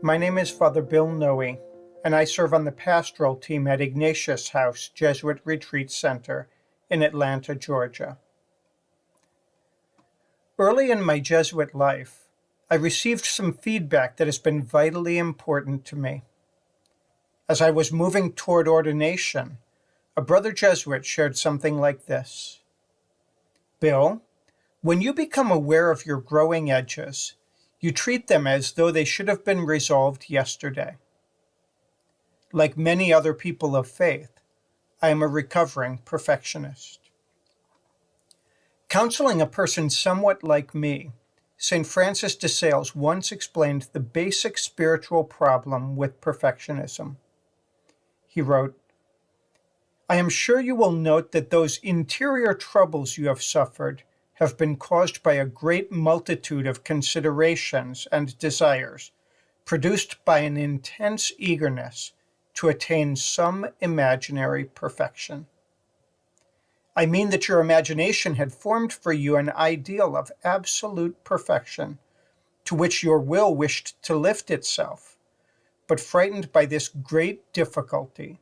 My name is Father Bill Noe, and I serve on the pastoral team at Ignatius House Jesuit Retreat Center in Atlanta, Georgia. Early in my Jesuit life, I received some feedback that has been vitally important to me. As I was moving toward ordination, a brother Jesuit shared something like this. Bill, when you become aware of your growing edges, you treat them as though they should have been resolved yesterday. Like many other people of faith, I am a recovering perfectionist. Counseling a person somewhat like me, St. Francis de Sales once explained the basic spiritual problem with perfectionism. He wrote, "I am sure you will note that those interior troubles you have suffered have been caused by a great multitude of considerations and desires, produced by an intense eagerness to attain some imaginary perfection. I mean that your imagination had formed for you an ideal of absolute perfection, to which your will wished to lift itself, but frightened by this great difficulty,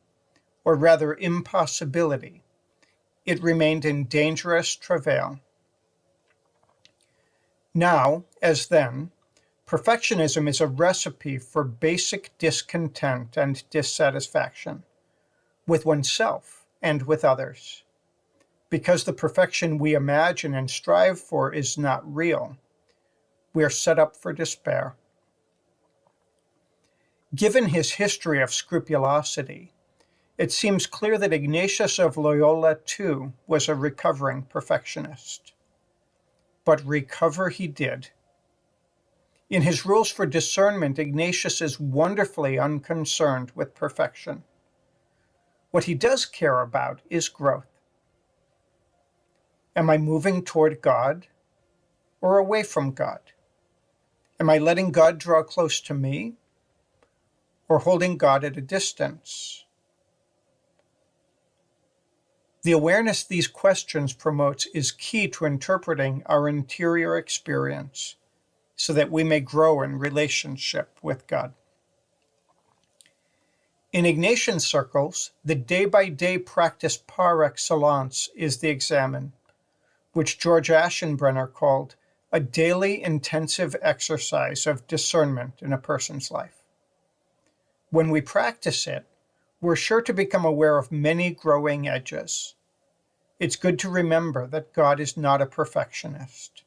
or rather impossibility, it remained in dangerous travail. Now, as then, perfectionism is a recipe for basic discontent and dissatisfaction, with oneself and with others. Because the perfection we imagine and strive for is not real, we are set up for despair. Given his history of scrupulosity, it seems clear that Ignatius of Loyola, too, was a recovering perfectionist. But recover he did. In his rules for discernment, Ignatius is wonderfully unconcerned with perfection. What he does care about is growth. Am I moving toward God or away from God? Am I letting God draw close to me or holding God at a distance? The awareness these questions promotes is key to interpreting our interior experience so that we may grow in relationship with God. In Ignatian circles, the day-by-day practice par excellence is the examen, which George Aschenbrenner called a daily intensive exercise of discernment in a person's life. When we practice it, we're sure to become aware of many growing edges. It's good to remember that God is not a perfectionist.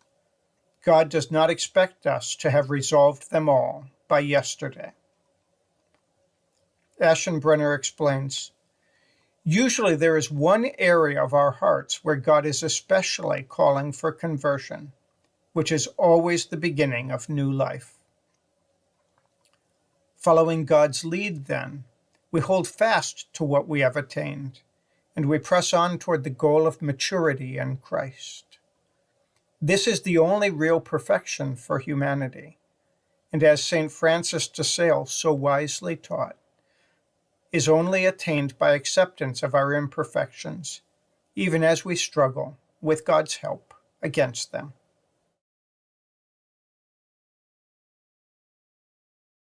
God does not expect us to have resolved them all by yesterday. Aschenbrenner explains, usually there is one area of our hearts where God is especially calling for conversion, which is always the beginning of new life. Following God's lead, then, we hold fast to what we have attained, and we press on toward the goal of maturity in Christ. This is the only real perfection for humanity, and as St. Francis de Sales so wisely taught, is only attained by acceptance of our imperfections, even as we struggle, with God's help, against them.